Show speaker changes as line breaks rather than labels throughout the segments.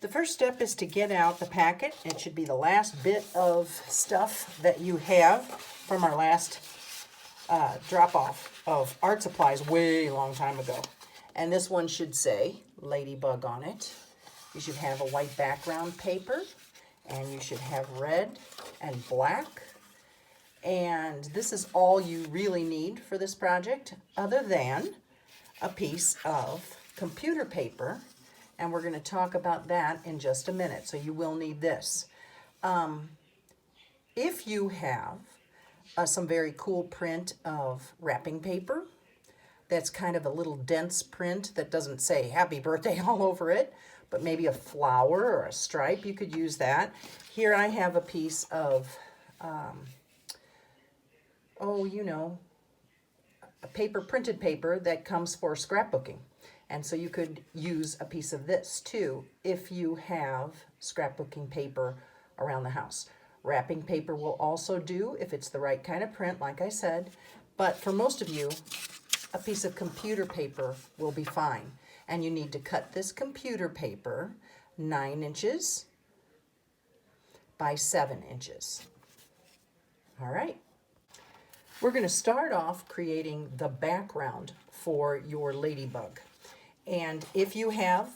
The first step is to get out the packet. It should be the last bit of stuff that you have from our last drop-off of art supplies way long time ago. And this one should say Ladybug on it. You should have a white background paper, and you should have red and black. And this is all you really need for this project, other than a piece of computer paper. And we're going to talk about that in just a minute. So you will need this. If you have some very cool print of wrapping paper, that's kind of a little dense print that doesn't say happy birthday all over it, but maybe a flower or a stripe, you could use that. Here I have a piece of, a printed paper that comes for scrapbooking. And so you could use a piece of this too if you have scrapbooking paper around the house. Wrapping paper will also do if it's the right kind of print, like I said. But for most of you, a piece of computer paper will be fine. And you need to cut this computer paper 9 inches by 7 inches. All right. We're going to start off creating the background for your ladybug. And if you have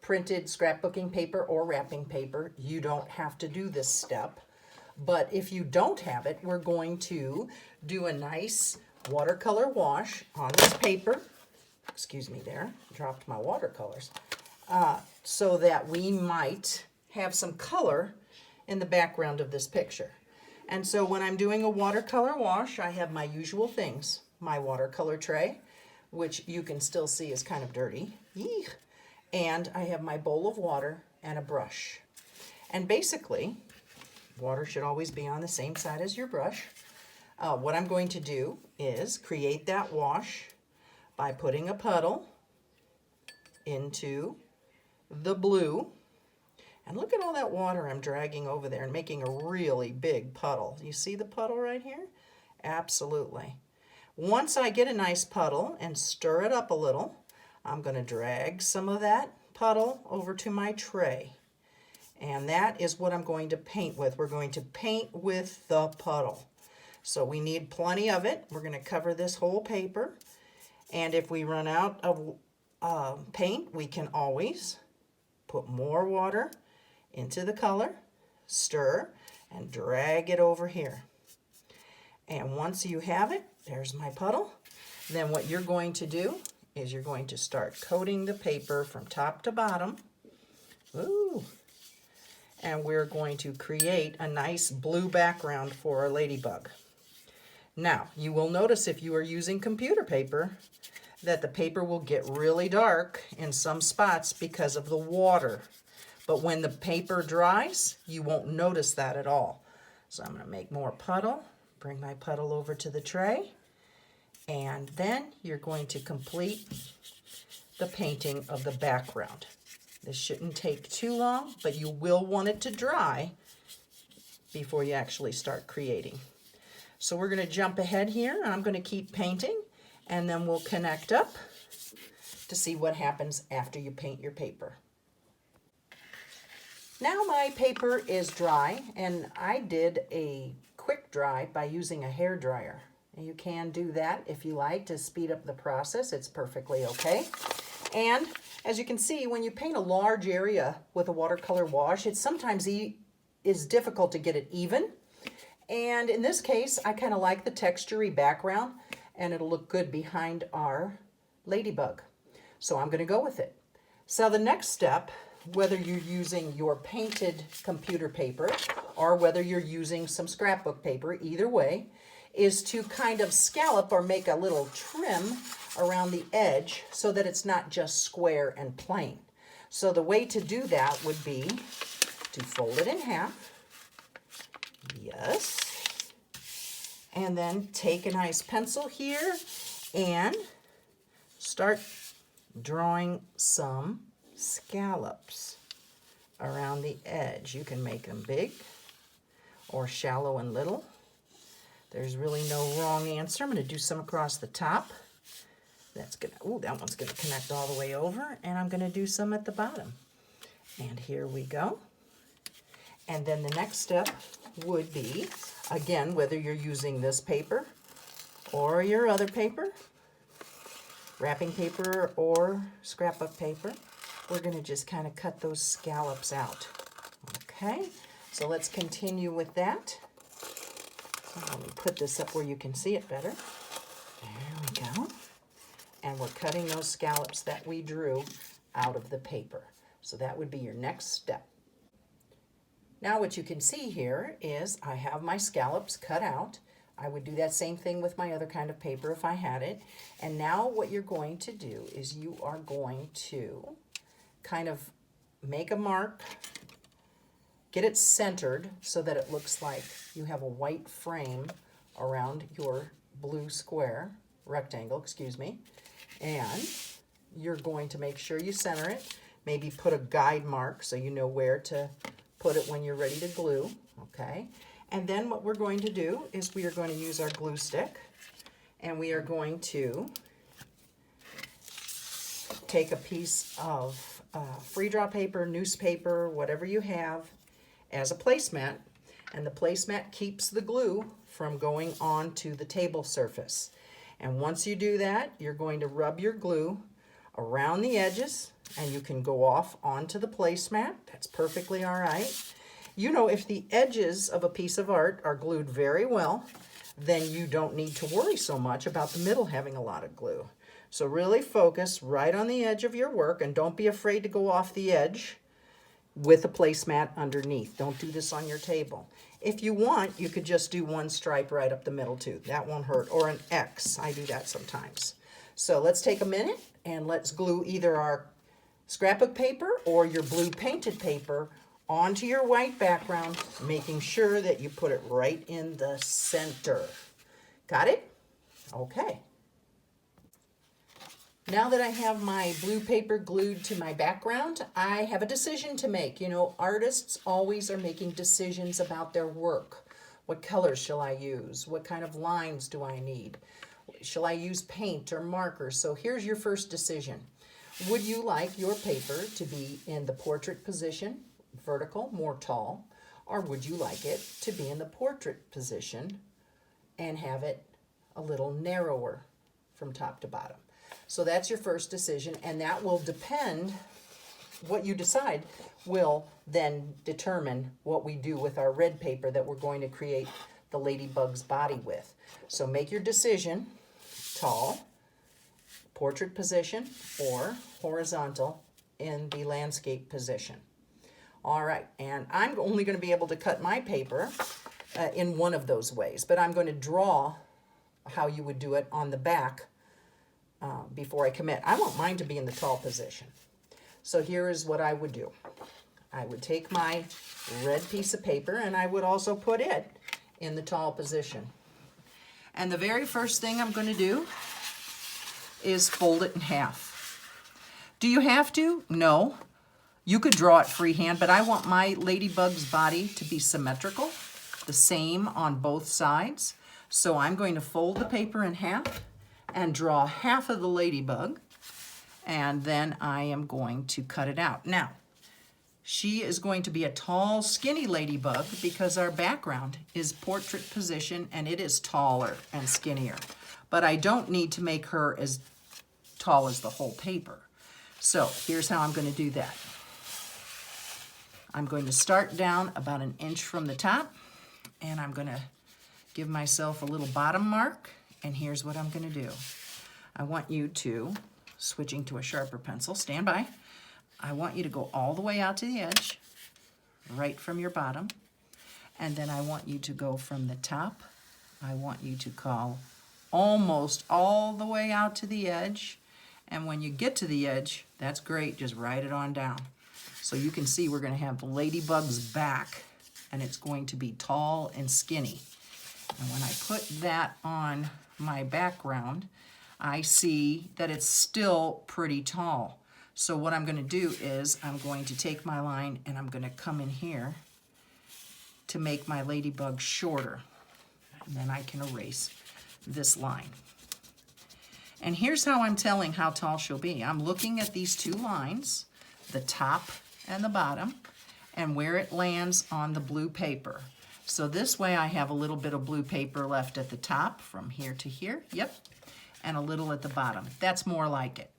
printed scrapbooking paper or wrapping paper, you don't have to do this step. But if you don't have it, we're going to do a nice watercolor wash on this paper. Excuse me there, dropped my watercolors. So that we might have some color in the background of this picture. And so when I'm doing a watercolor wash, I have my usual things. My watercolor tray, which you can still see is kind of dirty. Eek. And I have my bowl of water and a brush. And basically, water should always be on the same side as your brush. What I'm going to do is create that wash by putting a puddle into the blue. And look at all that water I'm dragging over there and making a really big puddle. You see the puddle right here? Absolutely. Once I get a nice puddle and stir it up a little, I'm going to drag some of that puddle over to my tray. And that is what I'm going to paint with. We're going to paint with the puddle. So we need plenty of it. We're going to cover this whole paper. And if we run out of paint, we can always put more water into the color, stir, and drag it over here. And once you have it, there's my puddle. Then what you're going to do is you're going to start coating the paper from top to bottom. Ooh. And we're going to create a nice blue background for our ladybug. Now, you will notice if you are using computer paper that the paper will get really dark in some spots because of the water. But when the paper dries, you won't notice that at all. So I'm going to make more puddle. Bring my puddle over to the tray, and then you're going to complete the painting of the background. This shouldn't take too long, but you will want it to dry before you actually start creating. So we're going to jump ahead here, and I'm going to keep painting, and then we'll connect up to see what happens after you paint your paper. Now my paper is dry, and I did a quick dry by using a hair dryer. And you can do that if you like to speed up the process. It's perfectly okay. And as you can see, when you paint a large area with a watercolor wash, it sometimes is difficult to get it even. And in this case, I kind of like the textury background, and it'll look good behind our ladybug. So I'm going to go with it. So the next step, whether you're using your painted computer paper or whether you're using some scrapbook paper, either way, is to kind of scallop or make a little trim around the edge so that it's not just square and plain. So the way to do that would be to fold it in half. Yes. And then take a nice pencil here and start drawing some scallops around the edge. You can make them big or shallow and little. There's really no wrong answer. I'm going to do some across the top. That's gonna, ooh, that one's going to connect all the way over, and I'm going to do some at the bottom. And here we go. And then the next step would be, again, whether you're using this paper or your other paper, wrapping paper or scrapbook paper, we're going to just kind of cut those scallops out. Okay, so let's continue with that. Let me put this up where you can see it better. There we go. And we're cutting those scallops that we drew out of the paper. So that would be your next step. Now what you can see here is I have my scallops cut out. I would do that same thing with my other kind of paper if I had it. And now what you're going to do is you are going to kind of make a mark, get it centered so that it looks like you have a white frame around your blue square, rectangle, excuse me. And you're going to make sure you center it. Maybe put a guide mark so you know where to put it when you're ready to glue, okay? And then what we're going to do is we are going to use our glue stick, and we are going to take a piece of free draw paper, newspaper, whatever you have, as a placemat, and the placemat keeps the glue from going onto the table surface. And once you do that, you're going to rub your glue around the edges, and you can go off onto the placemat. That's perfectly all right. You know, if the edges of a piece of art are glued very well, then you don't need to worry so much about the middle having a lot of glue. So really focus right on the edge of your work, and don't be afraid to go off the edge with a placemat underneath. Don't do this on your table. If you want, you could just do one stripe right up the middle too. That won't hurt. Or an X. I do that sometimes. So let's take a minute and let's glue either our scrapbook paper or your blue painted paper onto your white background, making sure that you put it right in the center. Got it? Okay. Now that I have my blue paper glued to my background, I have a decision to make. You know, artists always are making decisions about their work. What colors shall I use? What kind of lines do I need? Shall I use paint or markers? So here's your first decision. Would you like your paper to be in the portrait position, vertical, more tall, or would you like it to be in the portrait position and have it a little narrower from top to bottom? So that's your first decision, and that will depend, what you decide will then determine what we do with our red paper that we're going to create the Ladybug's body with. So make your decision, tall, portrait position, or horizontal in the landscape position. All right, and I'm only going to be able to cut my paper in one of those ways, but I'm going to draw how you would do it on the back before I commit. I want mine to be in the tall position. So here is what I would do. I would take my red piece of paper and I would also put it in the tall position. And the very first thing I'm going to do is fold it in half. Do you have to? No. You could draw it freehand, but I want my Ladybug's body to be symmetrical, the same on both sides. So I'm going to fold the paper in half and draw half of the ladybug, and then I am going to cut it out. Now, she is going to be a tall, skinny ladybug because our background is portrait position and it is taller and skinnier. But I don't need to make her as tall as the whole paper. So here's how I'm going to do that. I'm going to start down about 1 inch from the top, and I'm going to give myself a little bottom mark. And here's what I'm going to do. I want you to, switching to a sharper pencil, stand by. I want you to go all the way out to the edge, right from your bottom. And then I want you to go from the top. I want you to call almost all the way out to the edge. And when you get to the edge, that's great, just write it on down. So you can see we're going to have the Ladybug's back, and it's going to be tall and skinny. And when I put that on my background, I see that it's still pretty tall. So what I'm going to do is I'm going to take my line and I'm going to come in here to make my ladybug shorter. And then I can erase this line. And here's how I'm telling how tall she'll be. I'm looking at these two lines, the top and the bottom, and where it lands on the blue paper. So this way I have a little bit of blue paper left at the top from here to here, yep, and a little at the bottom. That's more like it.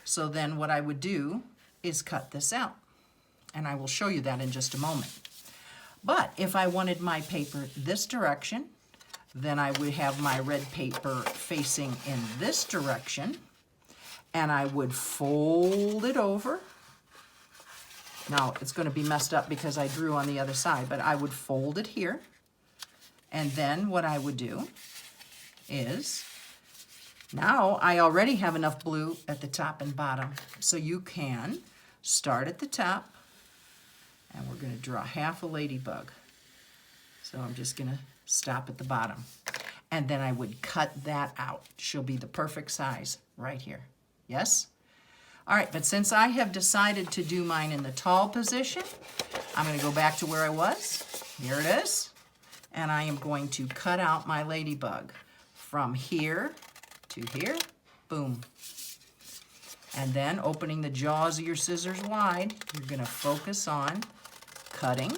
So then what I would do is cut this out, and I will show you that in just a moment. But if I wanted my paper this direction, then I would have my red paper facing in this direction, and I would fold it over. Now, it's going to be messed up because I drew on the other side, but I would fold it here, and then what I would do is, now I already have enough blue at the top and bottom, so you can start at the top, and we're going to draw half a ladybug. So I'm just going to stop at the bottom, and then I would cut that out. She'll be the perfect size right here. Yes? All right, but since I have decided to do mine in the tall position, I'm going to go back to where I was. Here it is. And I am going to cut out my ladybug from here to here. Boom. And then opening the jaws of your scissors wide, you're going to focus on cutting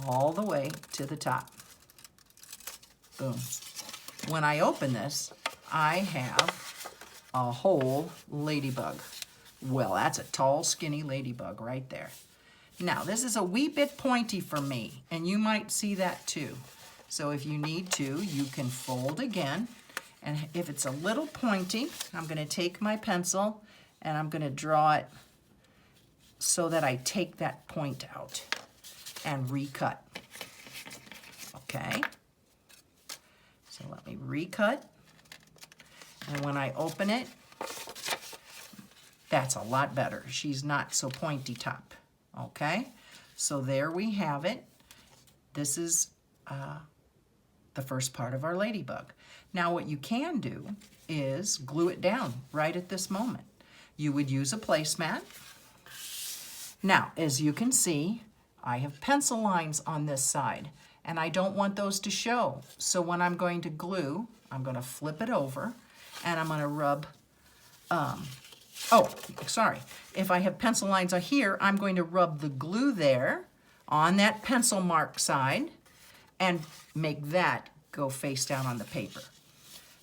all the way to the top. Boom. When I open this, I have a whole ladybug. Well, that's a tall, skinny ladybug right there. Now, this is a wee bit pointy for me, and you might see that too. So if you need to, you can fold again. And if it's a little pointy, I'm going to take my pencil and I'm going to draw it so that I take that point out and recut. Okay? So let me recut. And when I open it, that's a lot better. She's not so pointy top. Okay? So there we have it. This is the first part of our ladybug. Now what you can do is glue it down right at this moment. You would use a placemat. Now, as you can see, I have pencil lines on this side, and I don't want those to show. So when I'm going to glue, I'm going to flip it over, and I'm going to rub, if I have pencil lines on here, I'm going to rub the glue there on that pencil mark side and make that go face down on the paper.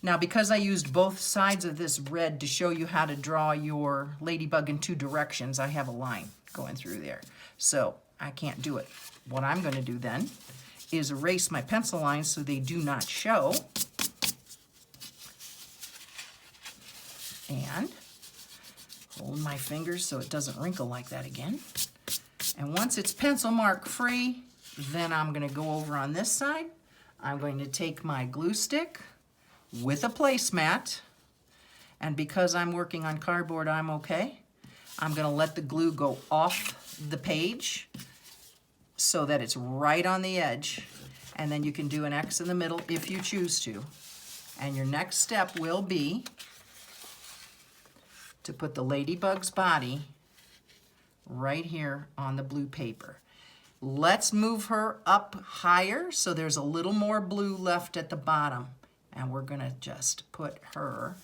Now, because I used both sides of this red to show you how to draw your ladybug in two directions, I have a line going through there. So I can't do it. What I'm going to do then is erase my pencil lines so they do not show. And hold my fingers so it doesn't wrinkle like that again. And once it's pencil mark free, then I'm going to go over on this side. I'm going to take my glue stick with a placemat, and because I'm working on cardboard, I'm okay. I'm going to let the glue go off the page so that it's right on the edge, and then you can do an X in the middle if you choose to. And your next step will be to put the ladybug's body right here on the blue paper. Let's move her up higher so there's a little more blue left at the bottom. And we're going to just put her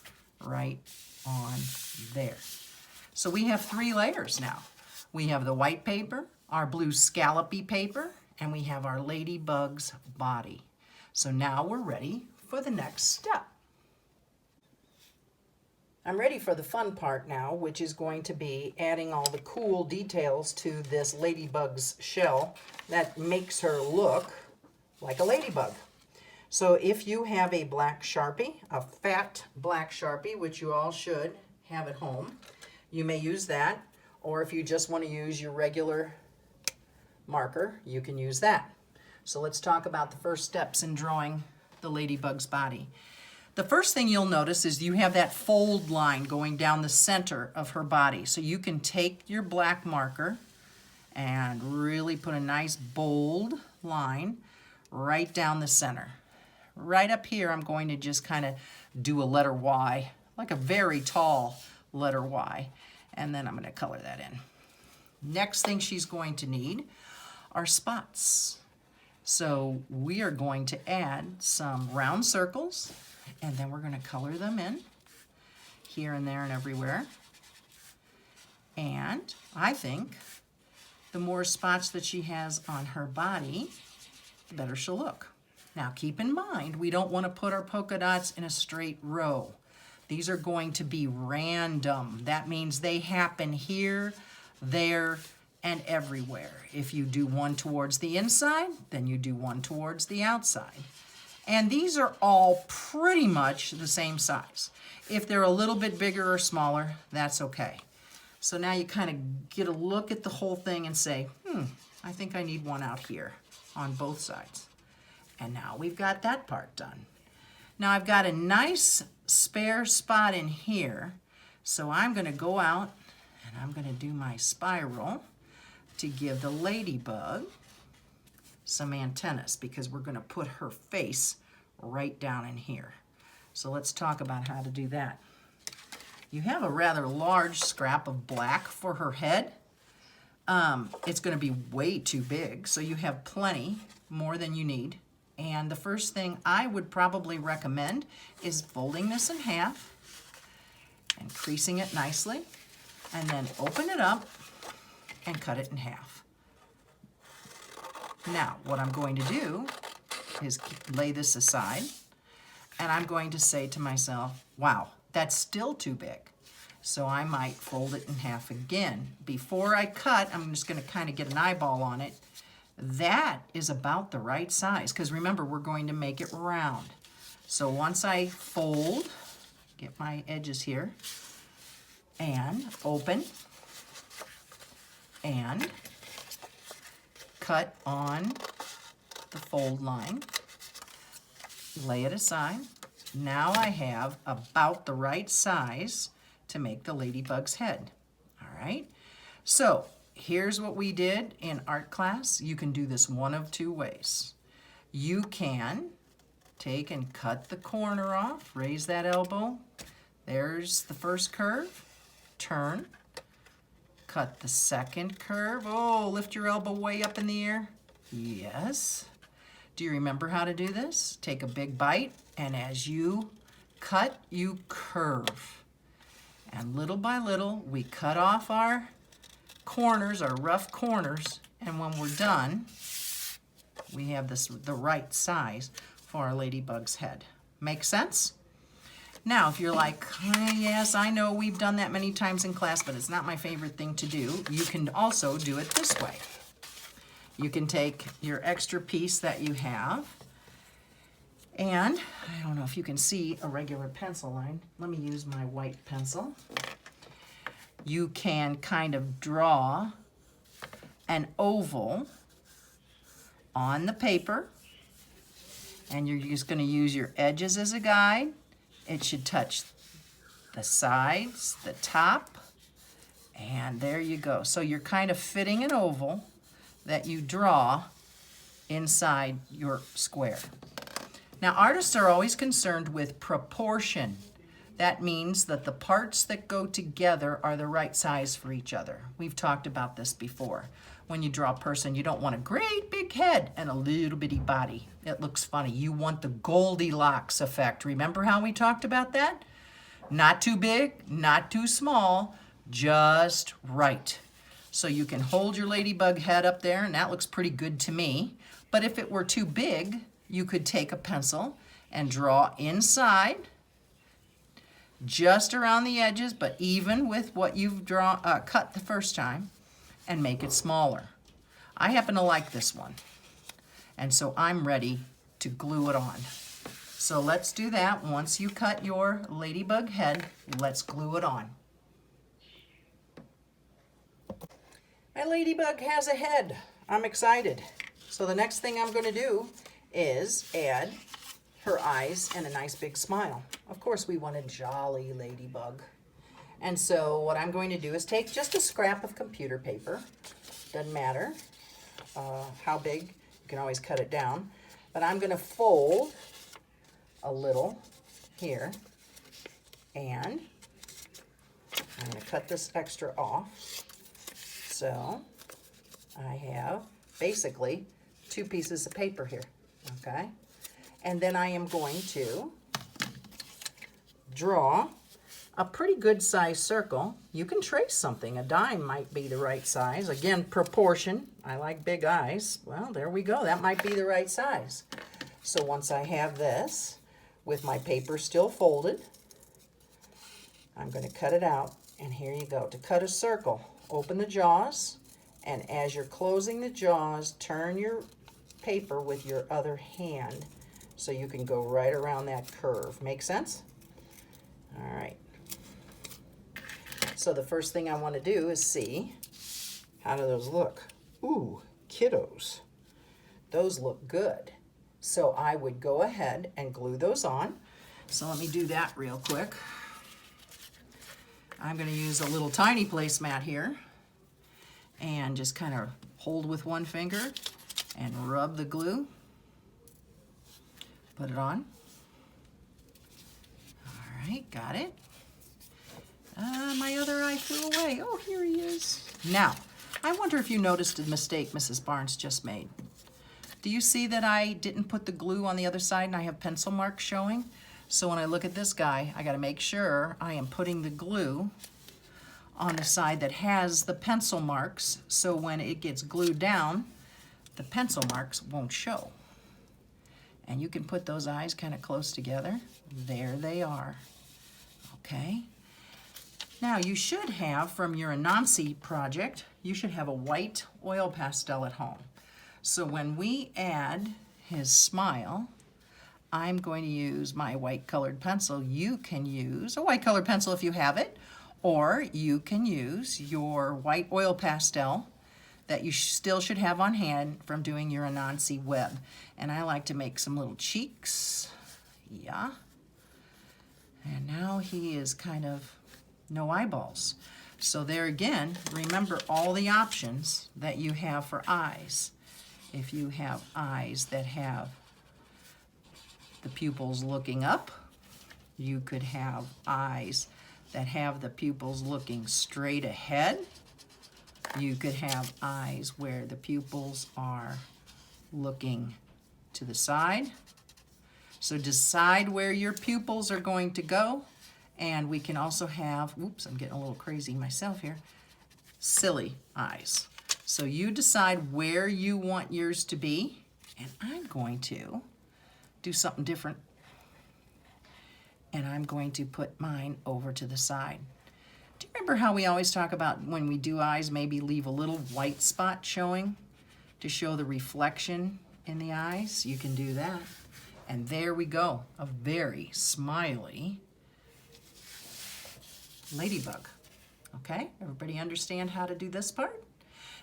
right on there. So we have 3 layers now. We have the white paper, our blue scallopy paper, and we have our ladybug's body. So now we're ready for the next step. I'm ready for the fun part now, which is going to be adding all the cool details to this ladybug's shell that makes her look like a ladybug. So if you have a black Sharpie, a fat black Sharpie, which you all should have at home, you may use that. Or if you just want to use your regular marker, you can use that. So let's talk about the first steps in drawing the ladybug's body. The first thing you'll notice is you have that fold line going down the center of her body. So you can take your black marker and really put a nice bold line right down the center. Right up here, I'm going to just kind of do a letter Y, like a very tall letter Y. And then I'm going to color that in. Next thing she's going to need are spots. So we are going to add some round circles, and then we're going to color them in here and there and everywhere. And I think the more spots that she has on her body, the better she'll look. Now keep in mind, we don't want to put our polka dots in a straight row. These are going to be random. That means they happen here, there, and everywhere. If you do one towards the inside, then you do one towards the outside. And these are all pretty much the same size. If they're a little bit bigger or smaller, that's okay. So now you kind of get a look at the whole thing and say, I think I need one out here on both sides. And now we've got that part done. Now I've got a nice spare spot in here, so I'm going to go out and I'm going to do my spiral to give the ladybug some antennas, because we're going to put her face right down in here. So let's talk about how to do that. You have a rather large scrap of black for her head. It's going to be way too big, so you have plenty, more than you need. And the first thing I would probably recommend is folding this in half and creasing it nicely, and then open it up and cut it in half. Now, what I'm going to do is lay this aside, and I'm going to say to myself, wow, that's still too big. So I might fold it in half again. Before I cut, I'm just going to kind of get an eyeball on it. That is about the right size, because remember, we're going to make it round. So once I fold, get my edges here, and open, and cut on the fold line, lay it aside. Now I have about the right size to make the ladybug's head. All right, so here's what we did in art class. You can do this one of two ways. You can take and cut the corner off, raise that elbow. There's the first curve, turn, cut the second curve. Oh, lift your elbow way up in the air. Yes. Do you remember how to do this? Take a big bite, and as you cut, you curve. And little by little, we cut off our corners, our rough corners, and when we're done, we have the right size for our ladybug's head. Make sense? Now, if you're like, yes, I know we've done that many times in class, but it's not my favorite thing to do, you can also do it this way. You can take your extra piece that you have, and I don't know if you can see a regular pencil line. Let me use my white pencil. You can kind of draw an oval on the paper, and you're just going to use your edges as a guide. It should touch the sides, the top, and there you go. So you're kind of fitting an oval that you draw inside your square. Now, artists are always concerned with proportion. That means that the parts that go together are the right size for each other. We've talked about this before. When you draw a person, you don't want a great big head and a little bitty body. It looks funny. You want the Goldilocks effect. Remember how we talked about that? Not too big, not too small, just right. So you can hold your ladybug head up there, and that looks pretty good to me. But if it were too big, you could take a pencil and draw inside, just around the edges, but even with what you've cut the first time, and make it smaller. I happen to like this one, and so I'm ready to glue it on. So let's do that. Once you cut your ladybug head, let's glue it on. My ladybug has a head. I'm excited. So the next thing I'm going to do is add her eyes and a nice big smile. Of course, we want a jolly ladybug. And so what I'm going to do is take just a scrap of computer paper. Doesn't matter how big. You can always cut it down. But I'm going to fold a little here. And I'm going to cut this extra off. So I have basically 2 pieces of paper here. Okay? And then I am going to draw a pretty good size circle. You can trace something. A dime might be the right size. Again, proportion. I like big eyes. Well, there we go. That might be the right size. So once I have this, with my paper still folded, I'm going to cut it out. And here you go. To cut a circle, open the jaws, and as you're closing the jaws, turn your paper with your other hand so you can go right around that curve. Make sense? All right. So the first thing I want to do is see, how do those look? Ooh, kiddos. Those look good. So I would go ahead and glue those on. So let me do that real quick. I'm going to use a little tiny placemat here and just kind of hold with one finger and rub the glue. Put it on. All right, got it. My other eye flew away. Oh, here he is. Now, I wonder if you noticed a mistake Mrs. Barnes just made. Do you see that I didn't put the glue on the other side and I have pencil marks showing? So when I look at this guy, I got to make sure I am putting the glue on the side that has the pencil marks, so when it gets glued down, the pencil marks won't show. And you can put those eyes kind of close together. There they are. Okay. Now you should have, from your Anansi project, you should have a white oil pastel at home. So when we add his smile, I'm going to use my white colored pencil. You can use a white colored pencil if you have it, or you can use your white oil pastel that you still should have on hand from doing your Anansi web. And I like to make some little cheeks. Yeah. And now he is kind of no eyeballs. So there again, remember all the options that you have for eyes. If you have eyes that have the pupils looking up, you could have eyes that have the pupils looking straight ahead. You could have eyes where the pupils are looking to the side. So decide where your pupils are going to go. And we can also have, oops, I'm getting a little crazy myself here, silly eyes. So you decide where you want yours to be, and I'm going to do something different. And I'm going to put mine over to the side. Do you remember how we always talk about when we do eyes, maybe leave a little white spot showing to show the reflection in the eyes? You can do that. And there we go, a very smiley ladybug. Okay, everybody understand how to do this part?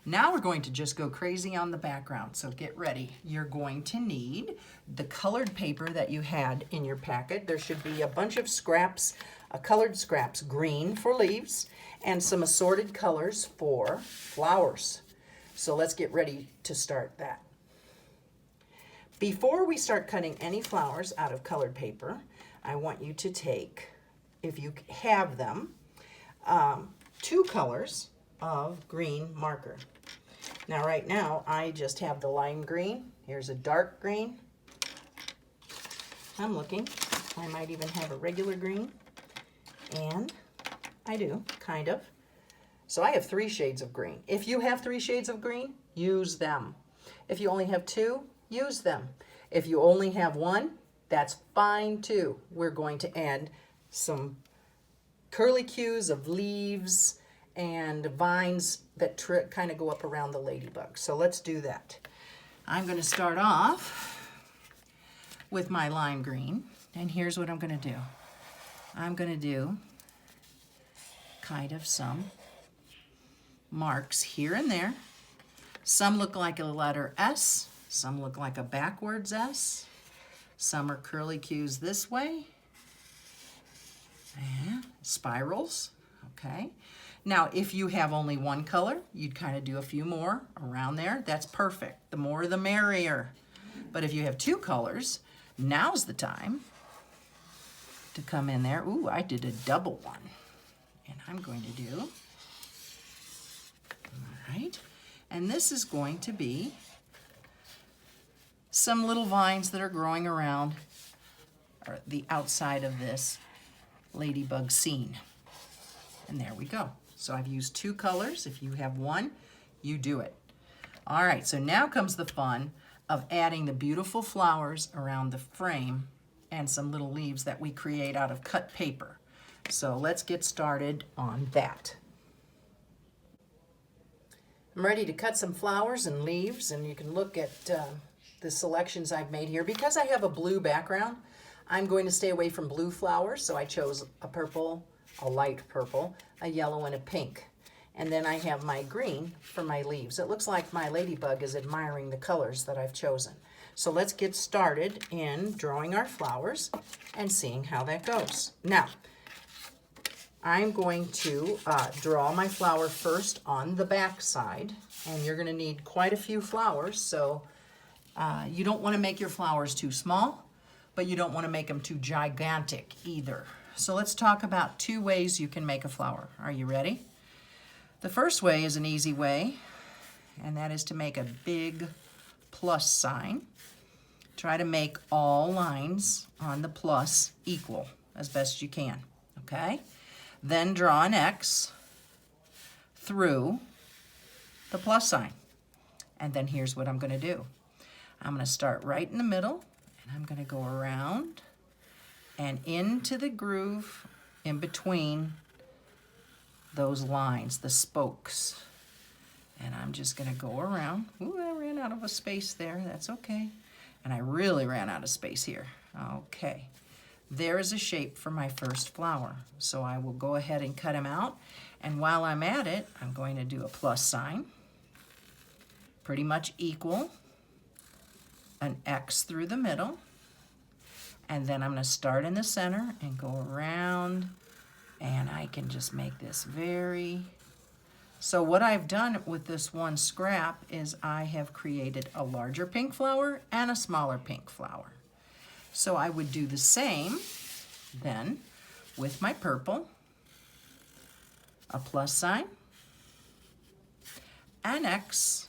Now we're going to just go crazy on the background, so get ready. You're going to need the colored paper that you had in your packet. There should be a bunch of scraps, colored scraps, green for leaves, and some assorted colors for flowers. So let's get ready to start that. Before we start cutting any flowers out of colored paper, I want you to take, if you have them, 2 colors of green marker. Now right now I just have the lime green. Here's a dark green. I'm looking. I might even have a regular green. And I do, kind of. So I have 3 shades of green. If you have 3 shades of green, use them. If you only have 2, use them. If you only have 1, that's fine too. We're going to add some curlicues of leaves and vines that kind of go up around the ladybug. So let's do that. I'm going to start off with my lime green, and here's what I'm going to do. I'm going to do kind of some marks here and there. Some look like a letter S, some look like a backwards S, some are curlicues this way, and spirals, okay? Now, if you have only 1 color, you'd kind of do a few more around there. That's perfect. The more the merrier. But if you have 2 colors, now's the time to come in there. Ooh, I did a double one. And I'm going to do, all right. And this is going to be some little vines that are growing around the outside of this ladybug scene. And there we go. So I've used 2 colors. If you have 1, you do it. All right, so now comes the fun of adding the beautiful flowers around the frame and some little leaves that we create out of cut paper. So let's get started on that. I'm ready to cut some flowers and leaves, and you can look at the selections I've made here. Because I have a blue background, I'm going to stay away from blue flowers, so I chose a purple, a light purple, a yellow, and a pink. And then I have my green for my leaves. It looks like my ladybug is admiring the colors that I've chosen. So let's get started in drawing our flowers and seeing how that goes. Now, I'm going to draw my flower first on the back side, and you're going to need quite a few flowers, so you don't want to make your flowers too small, but you don't want to make them too gigantic either. So let's talk about 2 ways you can make a flower. Are you ready? The first way is an easy way, and that is to make a big plus sign. Try to make all lines on the plus equal as best you can, okay? Then draw an X through the plus sign. And then here's what I'm going to do. I'm going to start right in the middle, and I'm going to go around and into the groove in between those lines, the spokes. And I'm just going to go around. Ooh, I ran out of a space there. That's okay. And I really ran out of space here. Okay. There is a shape for my first flower. So I will go ahead and cut him out. And while I'm at it, I'm going to do a plus sign. Pretty much equal. An X through the middle. And then I'm going to start in the center and go around. And I can just make this very... So what I've done with this one scrap is I have created a larger pink flower and a smaller pink flower. So I would do the same then with my purple, a plus sign, an X,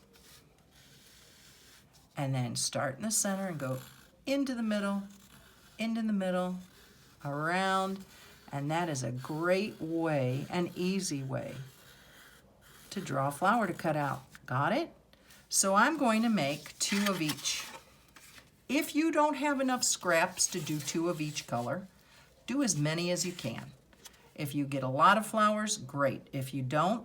and then start in the center and go into the middle, around, and that is a great way, an easy way to draw a flower to cut out. Got it? So I'm going to make 2 of each. If you don't have enough scraps to do 2 of each color, do as many as you can. If you get a lot of flowers, great. If you don't,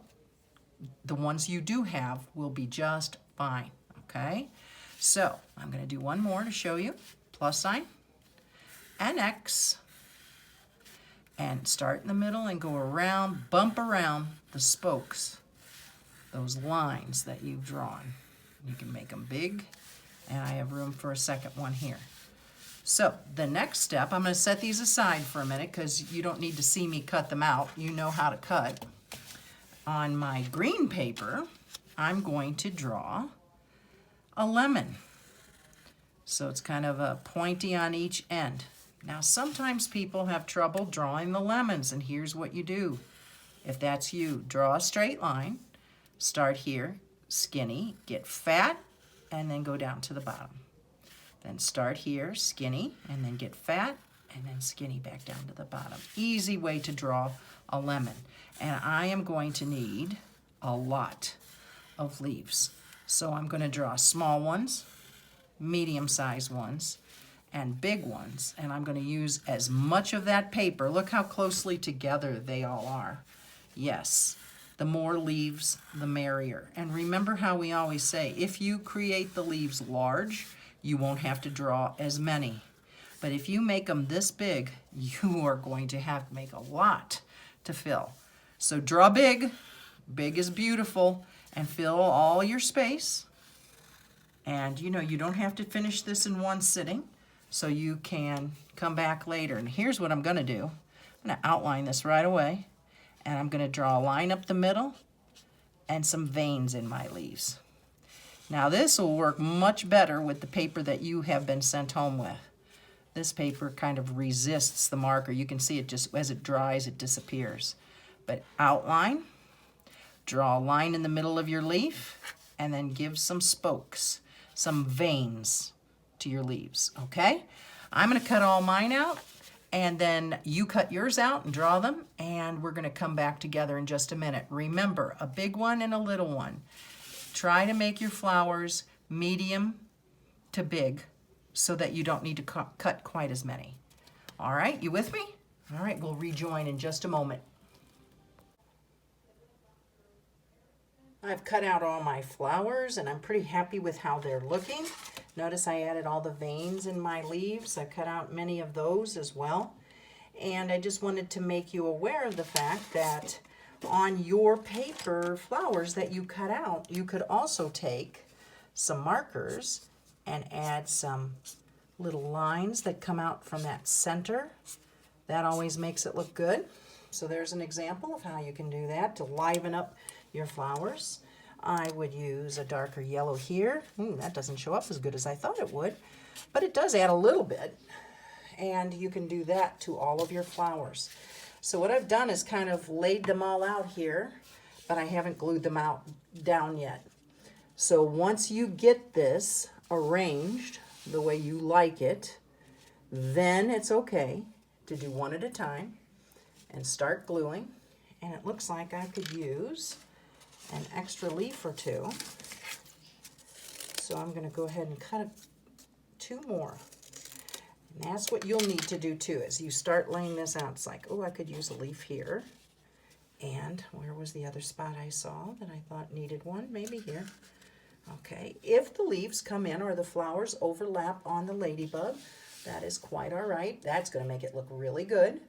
the ones you do have will be just fine, okay? So I'm going to do one more to show you. Plus sign, an X, and start in the middle and go around, bump around the spokes, those lines that you've drawn. You can make them big, and I have room for a second one here. So the next step, I'm going to set these aside for a minute because you don't need to see me cut them out. You know how to cut. On my green paper, I'm going to draw a lemon. So it's kind of a pointy on each end. Now sometimes people have trouble drawing the lemons, and here's what you do. If that's you, draw a straight line. Start here, skinny, get fat, and then go down to the bottom. Then start here, skinny, and then get fat, and then skinny back down to the bottom. Easy way to draw a lemon. And I am going to need a lot of leaves. So I'm going to draw small ones, medium-sized ones, and big ones. And I'm going to use as much of that paper. Look how closely together they all are. Yes. The more leaves, the merrier. And remember how we always say, if you create the leaves large, you won't have to draw as many. But if you make them this big, you are going to have to make a lot to fill. So draw big. Big is beautiful. And fill all your space. And you know, you don't have to finish this in one sitting. So you can come back later. And here's what I'm going to do. I'm going to outline this right away. And I'm going to draw a line up the middle and some veins in my leaves. Now this will work much better with the paper that you have been sent home with. This paper kind of resists the marker. You can see it just as it dries, it disappears. But outline, draw a line in the middle of your leaf, and then give some spokes, some veins to your leaves, okay? I'm going to cut all mine out, And then you cut yours out and draw them, and we're going to come back together in just a minute. Remember, a big one and a little one. Try to make your flowers medium to big so that you don't need to cut quite as many. All right, you with me? All right, we'll rejoin in just a moment. I've cut out all my flowers and I'm pretty happy with how they're looking. Notice I added all the veins in my leaves. I cut out many of those as well. And I just wanted to make you aware of the fact that on your paper flowers that you cut out, you could also take some markers and add some little lines that come out from that center. That always makes it look good. So there's an example of how you can do that to liven up your flowers. I would use a darker yellow here. That doesn't show up as good as I thought it would, but it does add a little bit. And you can do that to all of your flowers. So what I've done is kind of laid them all out here, but I haven't glued them down yet. So once you get this arranged the way you like it, then it's okay to do one at a time and start gluing. And it looks like I could use an extra leaf or two. So I'm going to go ahead and cut 2 more. And that's what you'll need to do too, as you start laying this out. It's like, oh, I could use a leaf here. And where was the other spot I saw that I thought needed one? Maybe here. Okay, if the leaves come in or the flowers overlap on the ladybug, that is quite all right. That's going to make it look really good.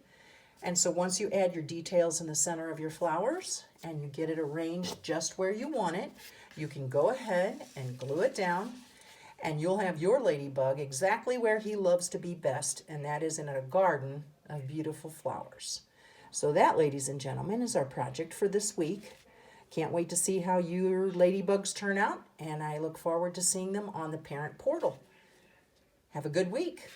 And so once you add your details in the center of your flowers and you get it arranged just where you want it, you can go ahead and glue it down, and you'll have your ladybug exactly where he loves to be best, and that is in a garden of beautiful flowers. So that, ladies and gentlemen, is our project for this week. Can't wait to see how your ladybugs turn out, and I look forward to seeing them on the parent portal. Have a good week.